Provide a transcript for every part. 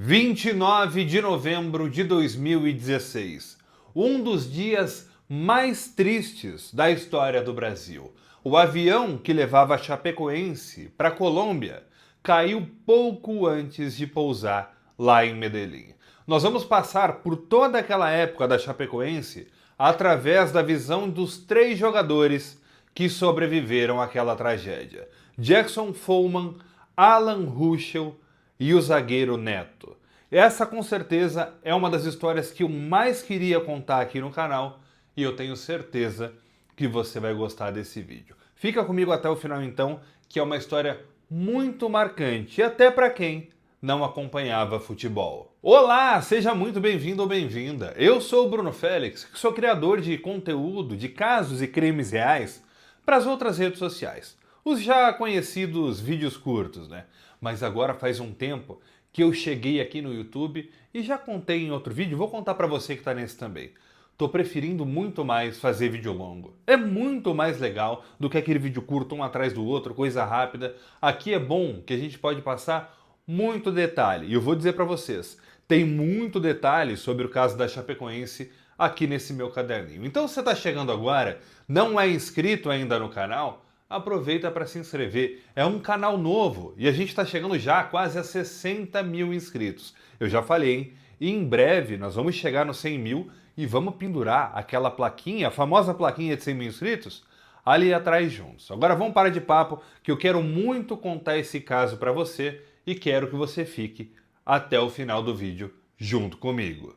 29 de novembro de 2016, um dos dias mais tristes da história do Brasil. O avião que levava a Chapecoense para a Colômbia caiu pouco antes de pousar lá em Medellín. Nós vamos passar por toda aquela época da Chapecoense através da visão dos três jogadores que sobreviveram àquela tragédia: Jackson Follmann, Alan Ruschel e o zagueiro Neto. Essa com certeza é uma das histórias que eu mais queria contar aqui no canal e eu tenho certeza que você vai gostar desse vídeo. Fica comigo até o final então, que é uma história muito marcante, e até para quem não acompanhava futebol. Olá, seja muito bem-vindo ou bem-vinda. Eu sou o Bruno Félix, que sou criador de conteúdo de casos e crimes reais para as outras redes sociais. Os já conhecidos vídeos curtos, né? Mas agora faz um tempo que eu cheguei aqui no YouTube e já contei em outro vídeo, vou contar para você que está nesse também. Tô preferindo muito mais fazer vídeo longo. É muito mais legal do que aquele vídeo curto um atrás do outro, coisa rápida. Aqui é bom que a gente pode passar muito detalhe. E eu vou dizer para vocês, tem muito detalhe sobre o caso da Chapecoense aqui nesse meu caderninho. Então se você está chegando agora, não é inscrito ainda no canal, aproveita para se inscrever. É um canal novo e a gente está chegando já quase a 60 mil inscritos. Eu já falei, hein? E em breve nós vamos chegar nos 100 mil e vamos pendurar aquela plaquinha, a famosa plaquinha de 100 mil inscritos, ali atrás juntos. Agora vamos parar de papo, que eu quero muito contar esse caso para você e quero que você fique até o final do vídeo junto comigo.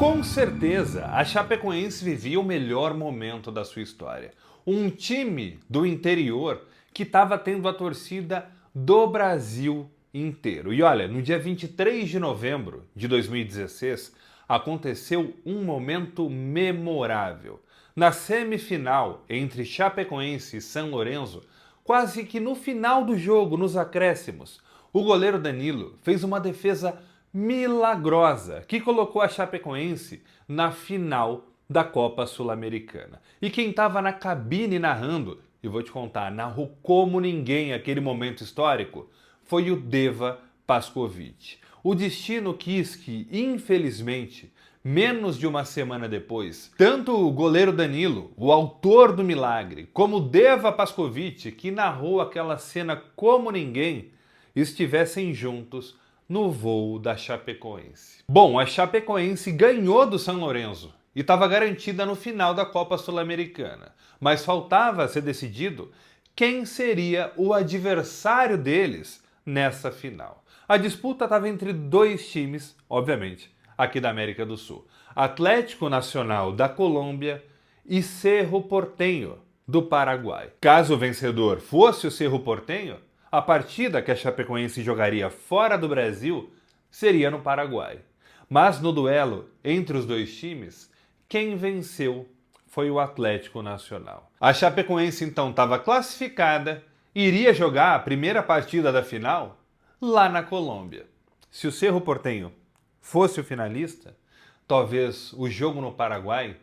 Com certeza, a Chapecoense vivia o melhor momento da sua história. Um time do interior que estava tendo a torcida do Brasil inteiro. E olha, no dia 23 de novembro de 2016, aconteceu um momento memorável. Na semifinal entre Chapecoense e São Lourenço, quase que no final do jogo, nos acréscimos, o goleiro Danilo fez uma defesa milagrosa que colocou a Chapecoense na final da Copa Sul-Americana. E quem estava na cabine narrando, e vou te contar, narrou como ninguém aquele momento histórico, foi o Deva Pascowitch. O destino quis que, infelizmente, menos de uma semana depois, tanto o goleiro Danilo, o autor do milagre, como o Deva Pascowitch, que narrou aquela cena como ninguém, estivessem juntos no voo da Chapecoense. Bom, a Chapecoense ganhou do São Lourenço e estava garantida no final da Copa Sul-Americana, mas faltava ser decidido quem seria o adversário deles nessa final. A disputa estava entre dois times, obviamente, aqui da América do Sul: Atlético Nacional da Colômbia e Cerro Porteño do Paraguai. Caso o vencedor fosse o Cerro Porteño, a partida que a Chapecoense jogaria fora do Brasil seria no Paraguai. Mas no duelo entre os dois times, quem venceu foi o Atlético Nacional. A Chapecoense então estava classificada e iria jogar a primeira partida da final lá na Colômbia. Se o Cerro Porteño fosse o finalista, talvez o jogo no Paraguai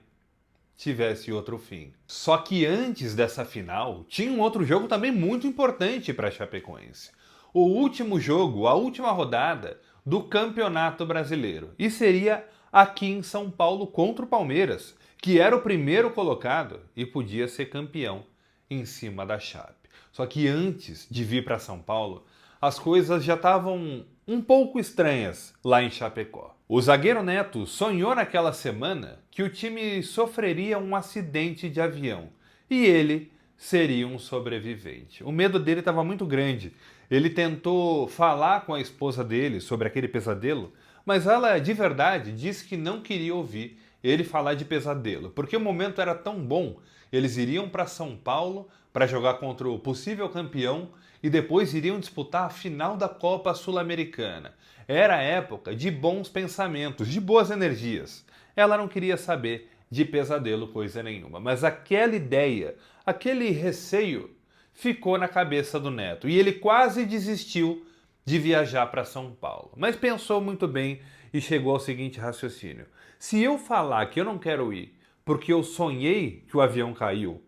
tivesse outro fim. Só que antes dessa final, tinha um outro jogo também muito importante para a Chapecoense. O último jogo, a última rodada do Campeonato Brasileiro. E seria aqui em São Paulo contra o Palmeiras, que era o primeiro colocado e podia ser campeão em cima da Chape. Só que antes de vir para São Paulo, as coisas já estavam um pouco estranhas lá em Chapecó. O zagueiro Neto sonhou naquela semana que o time sofreria um acidente de avião e ele seria um sobrevivente. O medo dele estava muito grande. Ele tentou falar com a esposa dele sobre aquele pesadelo, mas ela de verdade disse que não queria ouvir ele falar de pesadelo, porque o momento era tão bom. Eles iriam para São Paulo para jogar contra o possível campeão e depois iriam disputar a final da Copa Sul-Americana. Era época de bons pensamentos, de boas energias. Ela não queria saber de pesadelo coisa nenhuma, mas aquela ideia, aquele receio ficou na cabeça do Neto e ele quase desistiu de viajar para São Paulo. Mas pensou muito bem e chegou ao seguinte raciocínio: se eu falar que eu não quero ir porque eu sonhei que o avião caiu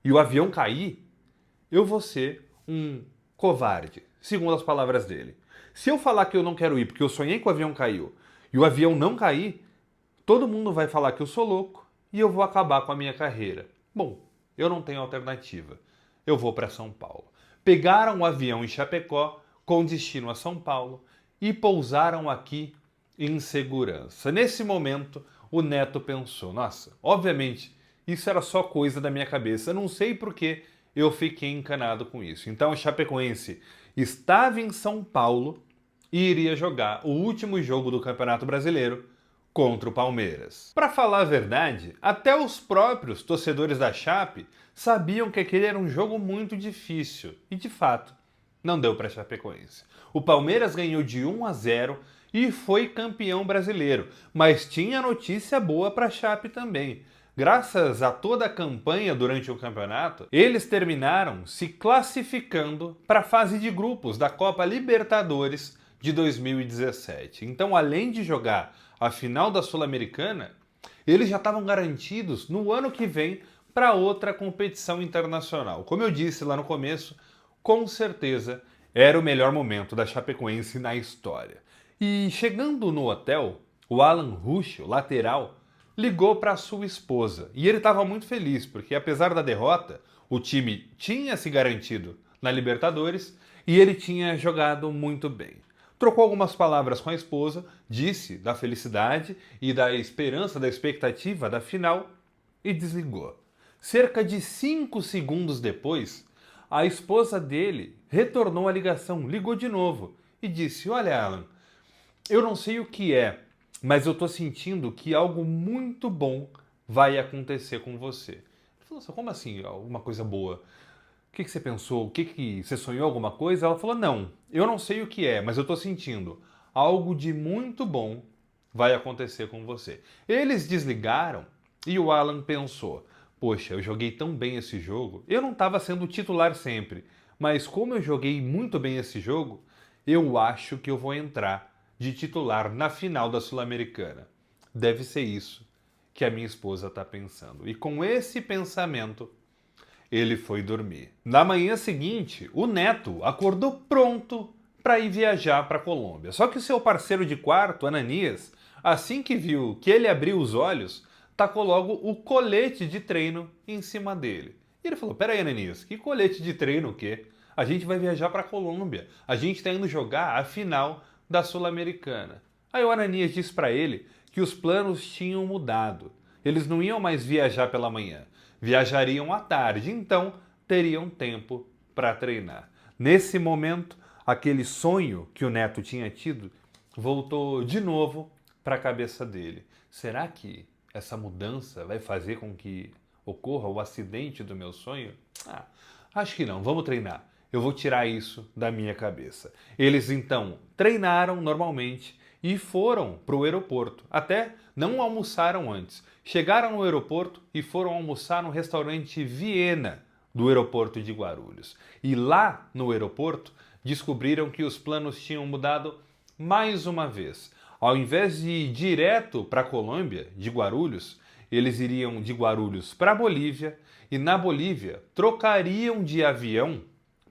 e o avião cair, eu vou ser um covarde, segundo as palavras dele. Se eu falar que eu não quero ir porque eu sonhei que o avião caiu e o avião não cair, todo mundo vai falar que eu sou louco e eu vou acabar com a minha carreira. Bom, eu não tenho alternativa. Eu vou para São Paulo. Pegaram o avião em Chapecó com destino a São Paulo e pousaram aqui em segurança. Nesse momento, o Neto pensou, nossa, obviamente, isso era só coisa da minha cabeça. Eu não sei por que eu fiquei encanado com isso. Então, o Chapecoense estava em São Paulo e iria jogar o último jogo do Campeonato Brasileiro contra o Palmeiras. Para falar a verdade, até os próprios torcedores da Chape sabiam que aquele era um jogo muito difícil. E, de fato, não deu para a Chapecoense. O Palmeiras ganhou de 1-0 e foi campeão brasileiro. Mas tinha notícia boa para a Chape também. Graças a toda a campanha durante o campeonato, eles terminaram se classificando para a fase de grupos da Copa Libertadores de 2017. Então, além de jogar a final da Sul-Americana, eles já estavam garantidos no ano que vem para outra competição internacional. Como eu disse lá no começo, com certeza era o melhor momento da Chapecoense na história. E chegando no hotel, o Alan Ruschel, lateral, ligou para sua esposa. E ele estava muito feliz, porque apesar da derrota, o time tinha se garantido na Libertadores e ele tinha jogado muito bem. Trocou algumas palavras com a esposa, disse da felicidade e da esperança, da expectativa da final e desligou. Cerca de 5 segundos depois, a esposa dele retornou a ligação, ligou de novo e disse, olha Alan, eu não sei o que é, mas eu tô sentindo que algo muito bom vai acontecer com você. Ele falou, como assim, alguma coisa boa? O que você pensou? Você sonhou alguma coisa? Ela falou, não, eu não sei o que é, mas eu tô sentindo. Algo de muito bom vai acontecer com você. Eles desligaram e o Alan pensou, poxa, eu joguei tão bem esse jogo, eu não estava sendo titular sempre, mas como eu joguei muito bem esse jogo, eu acho que eu vou entrar de titular na final da Sul-Americana. Deve ser isso que a minha esposa está pensando. E com esse pensamento, ele foi dormir. Na manhã seguinte, o Neto acordou pronto para ir viajar para a Colômbia. Só que o seu parceiro de quarto, Ananias, assim que viu que ele abriu os olhos, tacou logo o colete de treino em cima dele. E ele falou, peraí, Ananias, que colete de treino o quê? A gente vai viajar para a Colômbia. A gente está indo jogar a final da Sul-Americana. Aí o Ananias disse para ele que os planos tinham mudado. Eles não iam mais viajar pela manhã. Viajariam à tarde, então teriam tempo para treinar. Nesse momento, aquele sonho que o Neto tinha tido voltou de novo para a cabeça dele. Será que essa mudança vai fazer com que ocorra o acidente do meu sonho? Acho que não, vamos treinar. Eu vou tirar isso da minha cabeça. Eles então treinaram normalmente e foram para o aeroporto. Até não almoçaram antes. Chegaram no aeroporto e foram almoçar no restaurante Viena do aeroporto de Guarulhos. E lá no aeroporto descobriram que os planos tinham mudado mais uma vez. Ao invés de ir direto para a Colômbia, de Guarulhos, eles iriam de Guarulhos para a Bolívia e na Bolívia trocariam de avião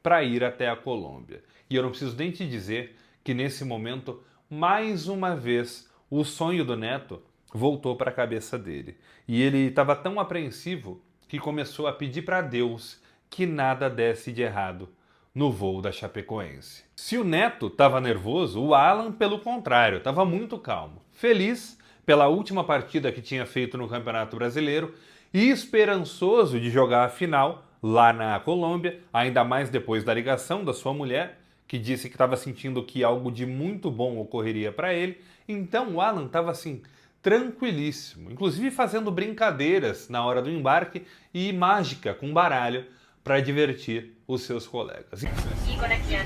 para ir até a Colômbia. E eu não preciso nem te dizer que nesse momento, mais uma vez, o sonho do Neto voltou para a cabeça dele. E ele estava tão apreensivo que começou a pedir para Deus que nada desse de errado no voo da Chapecoense. Se o Neto estava nervoso, o Alan, pelo contrário, estava muito calmo, feliz pela última partida que tinha feito no Campeonato Brasileiro e esperançoso de jogar a final lá na Colômbia, ainda mais depois da ligação da sua mulher, que disse que estava sentindo que algo de muito bom ocorreria para ele. Então o Alan estava assim, tranquilíssimo, inclusive fazendo brincadeiras na hora do embarque e mágica com baralho para divertir os seus colegas.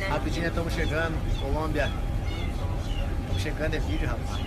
Rapidinho, estamos chegando, Colômbia. Estamos chegando, é vídeo, rapaz.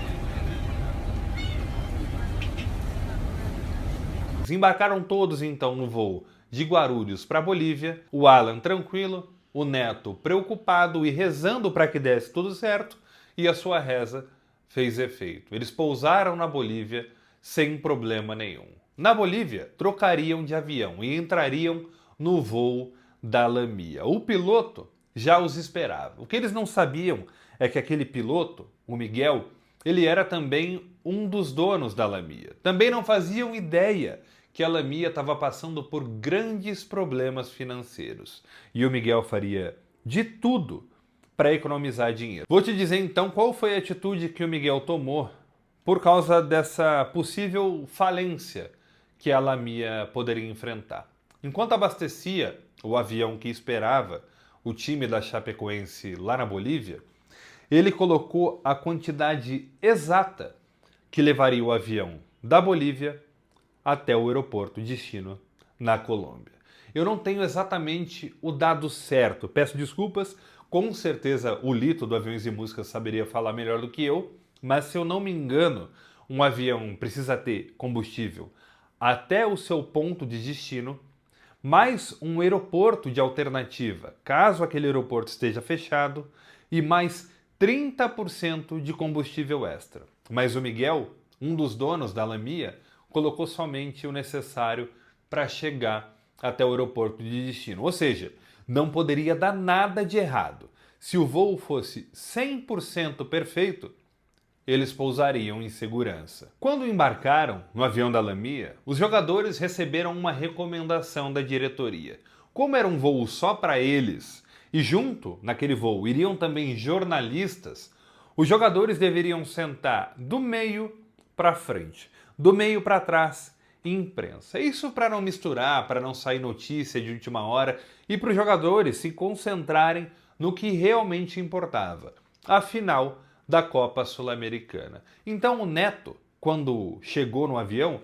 Embarcaram todos então no voo de Guarulhos para Bolívia, o Alan tranquilo, o Neto preocupado e rezando para que desse tudo certo, e a sua reza fez efeito. Eles pousaram na Bolívia sem problema nenhum. Na Bolívia, trocariam de avião e entrariam no voo da Lamia. O piloto já os esperava. O que eles não sabiam é que aquele piloto, o Miguel, ele era também um dos donos da Lamia. Também não faziam ideia que a Lamia estava passando por grandes problemas financeiros. E o Miguel faria de tudo para economizar dinheiro. Vou te dizer então qual foi a atitude que o Miguel tomou por causa dessa possível falência que a Lamia poderia enfrentar. Enquanto abastecia o avião que esperava o time da Chapecoense lá na Bolívia, ele colocou a quantidade exata que levaria o avião da Bolívia até o aeroporto destino na Colômbia. Eu não tenho exatamente o dado certo, peço desculpas, com certeza o Lito do Aviões e Músicas saberia falar melhor do que eu, mas se eu não me engano, um avião precisa ter combustível até o seu ponto de destino, mais um aeroporto de alternativa, caso aquele aeroporto esteja fechado, e mais 30% de combustível extra. Mas o Miguel, um dos donos da Lamia, colocou somente o necessário para chegar até o aeroporto de destino. Ou seja, não poderia dar nada de errado. Se o voo fosse 100% perfeito, eles pousariam em segurança. Quando embarcaram no avião da Lamia, os jogadores receberam uma recomendação da diretoria. Como era um voo só para eles, e junto naquele voo iriam também jornalistas, os jogadores deveriam sentar do meio para frente, do meio para trás, imprensa. Isso para não misturar, para não sair notícia de última hora e para os jogadores se concentrarem no que realmente importava, a final da Copa Sul-Americana. Então o Neto, quando chegou no avião,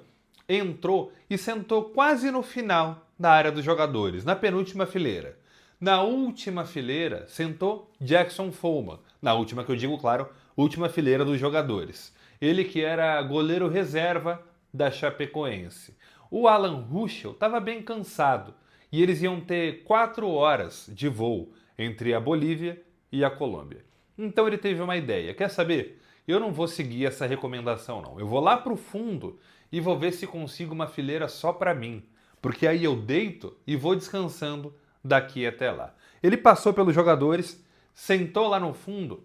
entrou e sentou quase no final da área dos jogadores, na penúltima fileira. Na última fileira sentou Jackson Follmann, na última que eu digo, claro, última fileira dos jogadores. Ele que era goleiro reserva da Chapecoense. O Alan Ruschel estava bem cansado e eles iam ter 4 horas de voo entre a Bolívia e a Colômbia. Então ele teve uma ideia. Quer saber? Eu não vou seguir essa recomendação não. Eu vou lá para o fundo e vou ver se consigo uma fileira só para mim. Porque aí eu deito e vou descansando daqui até lá. Ele passou pelos jogadores, sentou lá no fundo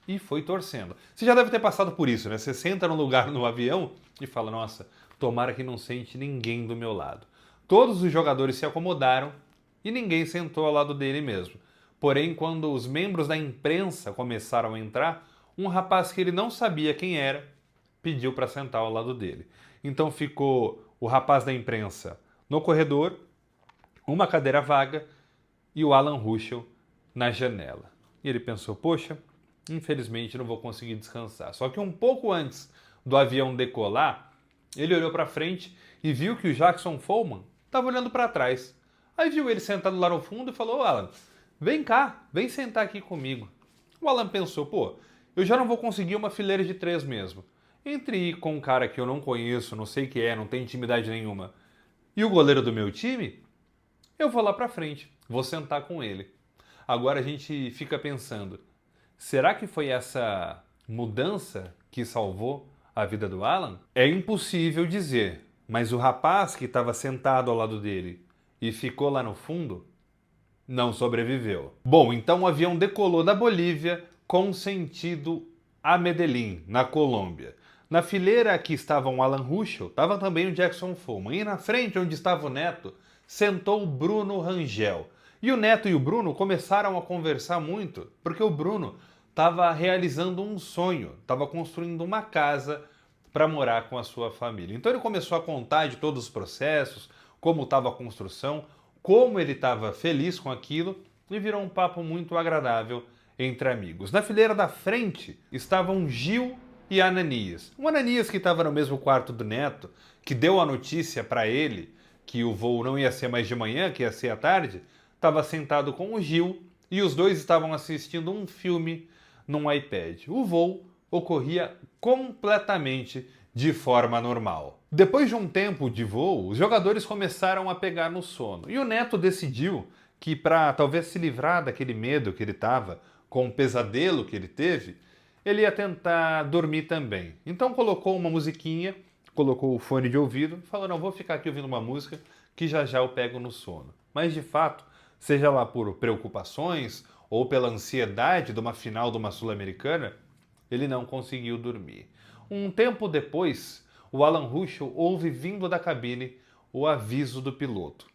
e foi torcendo. Você já deve ter passado por isso, né? Você senta num lugar no avião e fala, nossa, tomara que não sente ninguém do meu lado. Todos os jogadores se acomodaram e ninguém sentou ao lado dele mesmo. Porém, quando os membros da imprensa começaram a entrar, um rapaz que ele não sabia quem era pediu para sentar ao lado dele. Então ficou o rapaz da imprensa no corredor, uma cadeira vaga e o Alan Ruschel na janela. E ele pensou, poxa, infelizmente não vou conseguir descansar. Só que um pouco antes do avião decolar, ele olhou para frente e viu que o Jackson Follmann estava olhando para trás. Aí viu ele sentado lá no fundo e falou, Alan, vem cá, vem sentar aqui comigo. O Alan pensou, pô, eu já não vou conseguir uma fileira de 3 mesmo. Entre ir com um cara que eu não conheço, não sei quem é, não tem intimidade nenhuma, e o goleiro do meu time, eu vou lá pra frente, vou sentar com ele. Agora a gente fica pensando, será que foi essa mudança que salvou a vida do Alan? É impossível dizer, mas o rapaz que estava sentado ao lado dele e ficou lá no fundo, não sobreviveu. Bom, então o avião decolou da Bolívia com sentido a Medellín, na Colômbia. Na fileira que estava o Alan Ruschel, estava também o Jackson Follmann. E na frente, onde estava o Neto, sentou o Bruno Rangel. E o Neto e o Bruno começaram a conversar muito, porque o Bruno estava realizando um sonho, estava construindo uma casa para morar com a sua família. Então ele começou a contar de todos os processos, como estava a construção, como ele estava feliz com aquilo, e virou um papo muito agradável entre amigos. Na fileira da frente estavam Gil e Ananias. O Ananias, que estava no mesmo quarto do Neto, que deu a notícia para ele que o voo não ia ser mais de manhã, que ia ser à tarde, estava sentado com o Gil e os dois estavam assistindo um filme num iPad. O voo ocorria completamente de forma normal. Depois de um tempo de voo, os jogadores começaram a pegar no sono. E o Neto decidiu que, para talvez se livrar daquele medo que ele estava, com o pesadelo que ele teve, ele ia tentar dormir também. Então colocou uma musiquinha, colocou o fone de ouvido, falou, não, vou ficar aqui ouvindo uma música que já já eu pego no sono. Mas de fato, seja lá por preocupações ou pela ansiedade de uma final de uma Sul-Americana, ele não conseguiu dormir. Um tempo depois, o Alan Ruschel ouve vindo da cabine o aviso do piloto.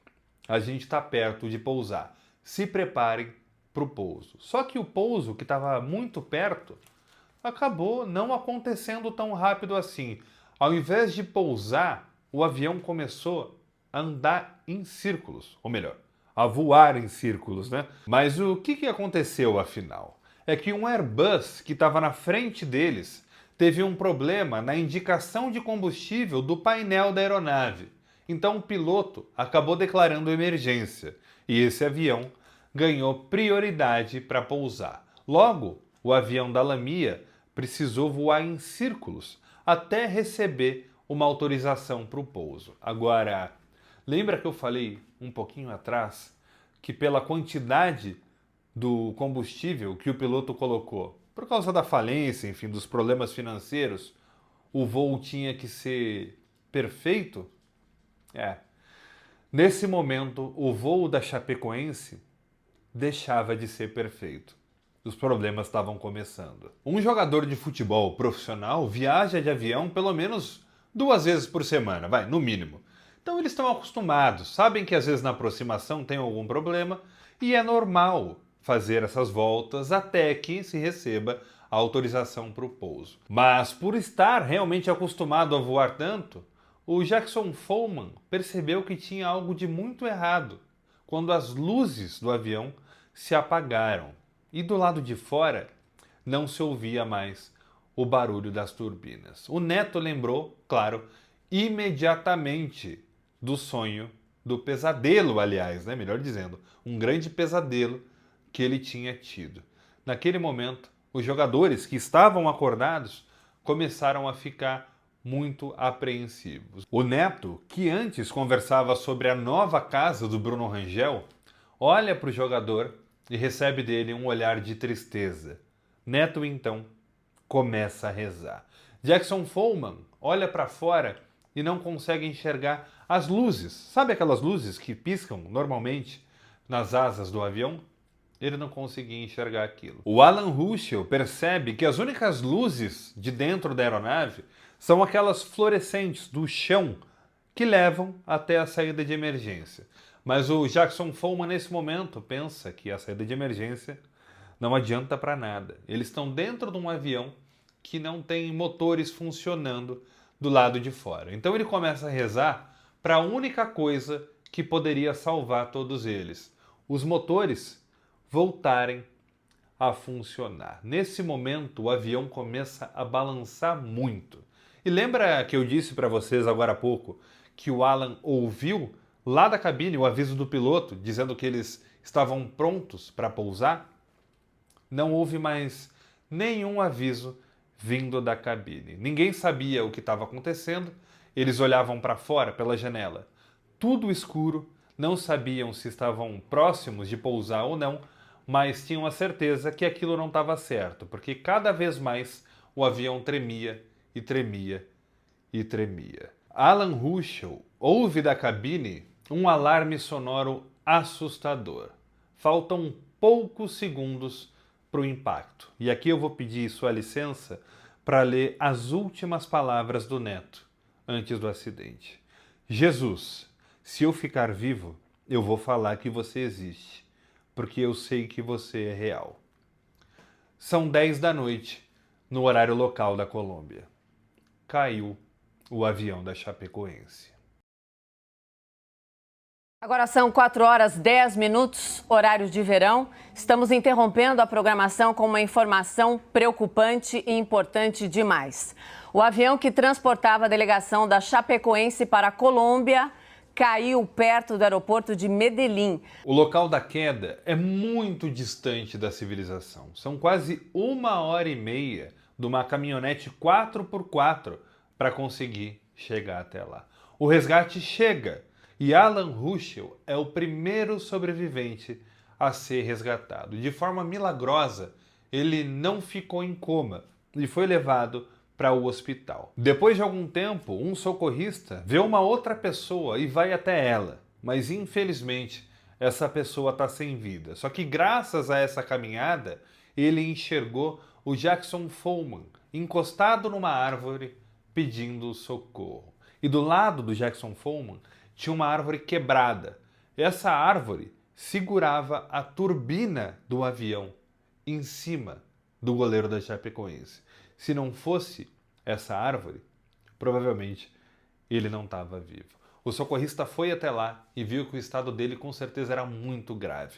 A gente está perto de pousar. Se preparem para o pouso. Só que o pouso, que estava muito perto, acabou não acontecendo tão rápido assim. Ao invés de pousar, o avião começou a andar em círculos, ou melhor, a voar em círculos, né? Mas o que aconteceu afinal? É que um Airbus que estava na frente deles teve um problema na indicação de combustível do painel da aeronave. Então o piloto acabou declarando emergência e esse avião ganhou prioridade para pousar. Logo, o avião da Lamia precisou voar em círculos até receber uma autorização para o pouso. Agora, lembra que eu falei um pouquinho atrás que pela quantidade do combustível que o piloto colocou, por causa da falência, enfim, dos problemas financeiros, o voo tinha que ser perfeito? Nesse momento, o voo da Chapecoense deixava de ser perfeito. Os problemas estavam começando. Um jogador de futebol profissional viaja de avião pelo menos 2 vezes por semana, no mínimo. Então eles estão acostumados, sabem que às vezes na aproximação tem algum problema e é normal fazer essas voltas até que se receba a autorização para o pouso. Mas por estar realmente acostumado a voar tanto, o Jackson Follmann percebeu que tinha algo de muito errado quando as luzes do avião se apagaram e do lado de fora não se ouvia mais o barulho das turbinas. O Neto lembrou, claro, imediatamente do sonho, do pesadelo, aliás, né? Melhor dizendo, um grande pesadelo que ele tinha tido. Naquele momento, os jogadores que estavam acordados começaram a ficar muito apreensivos. O Neto, que antes conversava sobre a nova casa do Bruno Rangel, olha para o jogador e recebe dele um olhar de tristeza. Neto, então, começa a rezar. Jackson Follmann olha para fora e não consegue enxergar as luzes. Sabe aquelas luzes que piscam normalmente nas asas do avião? Ele não conseguia enxergar aquilo. O Alan Ruschel percebe que as únicas luzes de dentro da aeronave são aquelas fluorescentes do chão que levam até a saída de emergência. Mas o Jackson Follmann, nesse momento, pensa que a saída de emergência não adianta para nada. Eles estão dentro de um avião que não tem motores funcionando do lado de fora. Então ele começa a rezar para a única coisa que poderia salvar todos eles: os motores voltarem a funcionar. Nesse momento, o avião começa a balançar muito. E lembra que eu disse para vocês agora há pouco que o Alan ouviu lá da cabine o aviso do piloto dizendo que eles estavam prontos para pousar? Não houve mais nenhum aviso vindo da cabine. Ninguém sabia o que estava acontecendo. Eles olhavam para fora pela janela, tudo escuro, não sabiam se estavam próximos de pousar ou não, mas tinham a certeza que aquilo não estava certo, porque cada vez mais o avião tremia e tremia e tremia. Alan Ruschel ouve da cabine um alarme sonoro assustador. Faltam poucos segundos para o impacto. E aqui eu vou pedir sua licença para ler as últimas palavras do Neto antes do acidente. Jesus, se eu ficar vivo, eu vou falar que você existe, porque eu sei que você é real. São 10 da noite, no horário local da Colômbia. Caiu o avião da Chapecoense. Agora são 4h10, horário de verão. Estamos interrompendo a programação com uma informação preocupante e importante demais. O avião que transportava a delegação da Chapecoense para a Colômbia caiu perto do aeroporto de Medellín. O local da queda é muito distante da civilização. São quase 1h30 de uma caminhonete 4x4 para conseguir chegar até lá. O resgate chega e Alan Ruschel é o primeiro sobrevivente a ser resgatado. De forma milagrosa, ele não ficou em coma e foi levado para o hospital. Depois de algum tempo, um socorrista vê uma outra pessoa e vai até ela, mas infelizmente essa pessoa está sem vida. Só que graças a essa caminhada, ele enxergou o Jackson Follmann encostado numa árvore pedindo socorro. E do lado do Jackson Follmann tinha uma árvore quebrada. Essa árvore segurava a turbina do avião em cima do goleiro da Chapecoense. Se não fosse essa árvore, provavelmente ele não estava vivo. O socorrista foi até lá e viu que o estado dele com certeza era muito grave.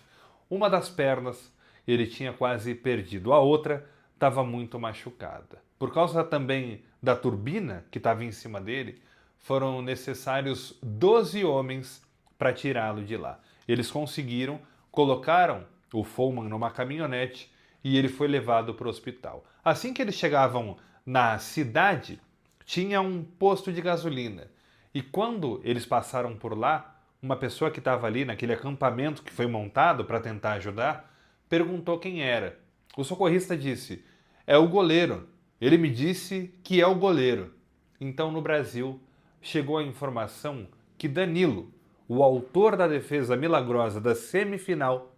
Uma das pernas ele tinha quase perdido, a outra estava muito machucada. Por causa também da turbina que estava em cima dele, foram necessários 12 homens para tirá-lo de lá. Eles conseguiram, colocaram o Follmann numa caminhonete e ele foi levado para o hospital. Assim que eles chegavam na cidade, tinha um posto de gasolina. E quando eles passaram por lá, uma pessoa que estava ali naquele acampamento que foi montado para tentar ajudar, perguntou quem era. O socorrista disse: é o goleiro. Ele me disse que é o goleiro. Então, no Brasil, chegou a informação que Danilo, o autor da defesa milagrosa da semifinal,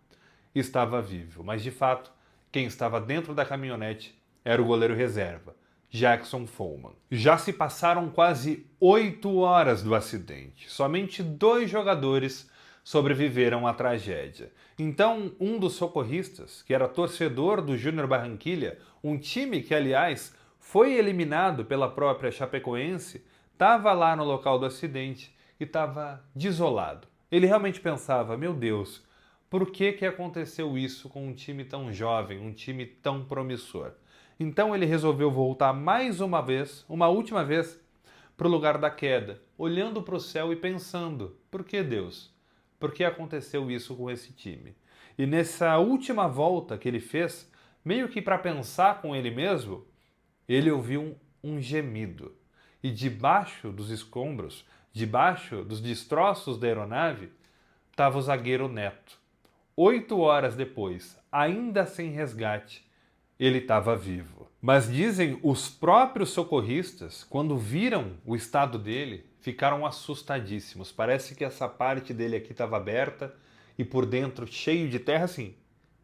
estava vivo. Mas, de fato, quem estava dentro da caminhonete era o goleiro reserva, Jackson Follmann. Já se passaram quase 8 horas do acidente. Somente 2 jogadores sobreviveram à tragédia. Então, um dos socorristas, que era torcedor do Júnior Barranquilla, um time que, aliás, foi eliminado pela própria Chapecoense, estava lá no local do acidente e estava desolado. Ele realmente pensava: meu Deus, por que aconteceu isso com um time tão jovem, um time tão promissor? Então ele resolveu voltar mais uma vez, uma última vez, para o lugar da queda, olhando para o céu e pensando: por que Deus? Por que aconteceu isso com esse time? E nessa última volta que ele fez, meio que para pensar com ele mesmo, ele ouviu um gemido. E debaixo dos escombros, debaixo dos destroços da aeronave, estava o zagueiro Neto. 8 horas depois, ainda sem resgate, ele estava vivo. Mas dizem os próprios socorristas, quando viram o estado dele, ficaram assustadíssimos. Parece que essa parte dele aqui estava aberta e por dentro cheio de terra, assim.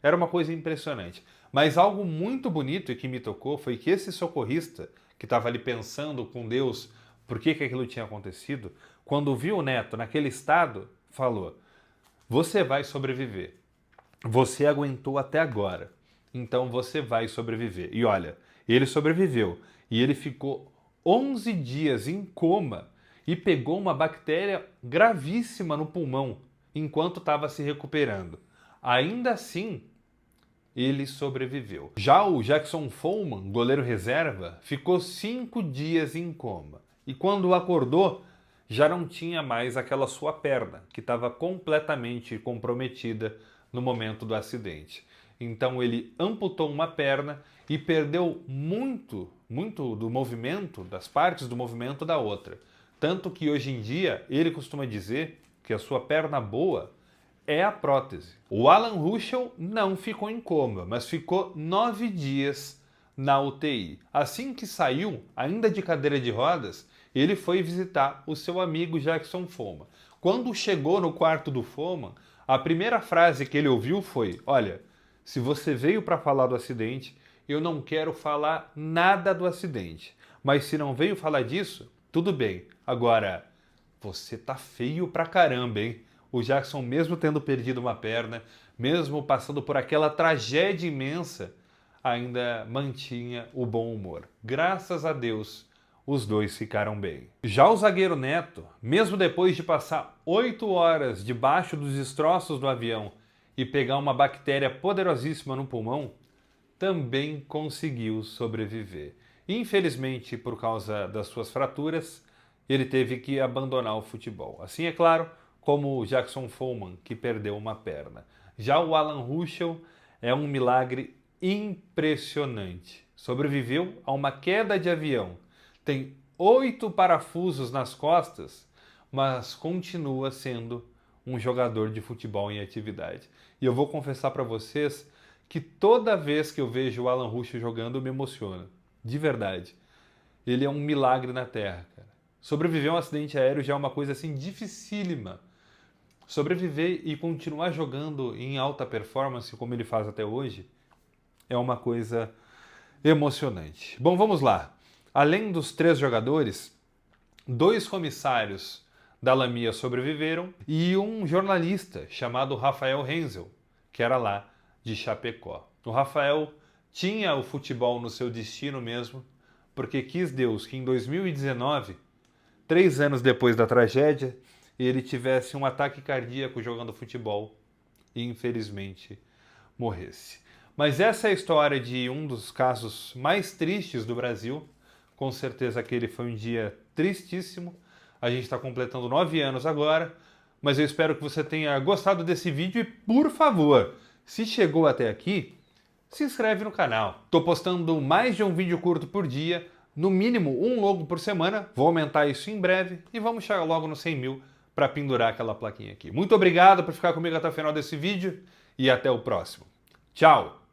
Era uma coisa impressionante. Mas algo muito bonito e que me tocou foi que esse socorrista, que estava ali pensando com Deus por que aquilo tinha acontecido, quando viu o Neto naquele estado, falou: você vai sobreviver. Você aguentou até agora. Então você vai sobreviver. E olha, ele sobreviveu. E ele ficou 11 dias em coma e pegou uma bactéria gravíssima no pulmão enquanto estava se recuperando. Ainda assim, ele sobreviveu. Já o Jackson Follmann, goleiro reserva, ficou 5 dias em coma. E quando acordou, já não tinha mais aquela sua perna, que estava completamente comprometida no momento do acidente. Então ele amputou uma perna e perdeu muito do movimento, das partes do movimento da outra. Tanto que hoje em dia ele costuma dizer que a sua perna boa é a prótese. O Alan Ruschel não ficou em coma, mas ficou 9 dias na UTI. Assim que saiu, ainda de cadeira de rodas, ele foi visitar o seu amigo Jackson Follmann. Quando chegou no quarto do Follmann, a primeira frase que ele ouviu foi: olha, se você veio para falar do acidente, eu não quero falar nada do acidente. Mas se não veio falar disso, tudo bem. Agora, você tá feio pra caramba, hein? O Jackson, mesmo tendo perdido uma perna, mesmo passando por aquela tragédia imensa, ainda mantinha o bom humor. Graças a Deus, os dois ficaram bem. Já o zagueiro Neto, mesmo depois de passar 8 horas debaixo dos destroços do avião e pegar uma bactéria poderosíssima no pulmão, também conseguiu sobreviver. Infelizmente, por causa das suas fraturas, ele teve que abandonar o futebol. Assim, é claro, como o Jackson Follmann, que perdeu uma perna. Já o Alan Ruschel é um milagre impressionante. Sobreviveu a uma queda de avião. Tem 8 parafusos nas costas, mas continua sendo um jogador de futebol em atividade. E eu vou confessar para vocês que toda vez que eu vejo o Alan Ruschel jogando, eu me emociono. De verdade. Ele é um milagre na Terra, cara. Sobreviver a um acidente aéreo já é uma coisa assim dificílima. sobreviver e continuar jogando em alta performance como ele faz até hoje é uma coisa emocionante. Bom, vamos lá. Além dos 3 jogadores, 2 comissários da Lamia sobreviveram e um jornalista chamado Rafael Renzel, que era lá de Chapecó. O Rafael tinha o futebol no seu destino mesmo, porque quis Deus que em 2019, 3 anos depois da tragédia, ele tivesse um ataque cardíaco jogando futebol e infelizmente morresse. Mas essa é a história de um dos casos mais tristes do Brasil. Com certeza aquele foi um dia tristíssimo. A gente está completando 9 anos agora, mas eu espero que você tenha gostado desse vídeo e, por favor, se chegou até aqui, se inscreve no canal. Estou postando mais de um vídeo curto por dia, no mínimo um logo por semana. Vou aumentar isso em breve e vamos chegar logo nos 100 mil para pendurar aquela plaquinha aqui. Muito obrigado por ficar comigo até o final desse vídeo e até o próximo. Tchau!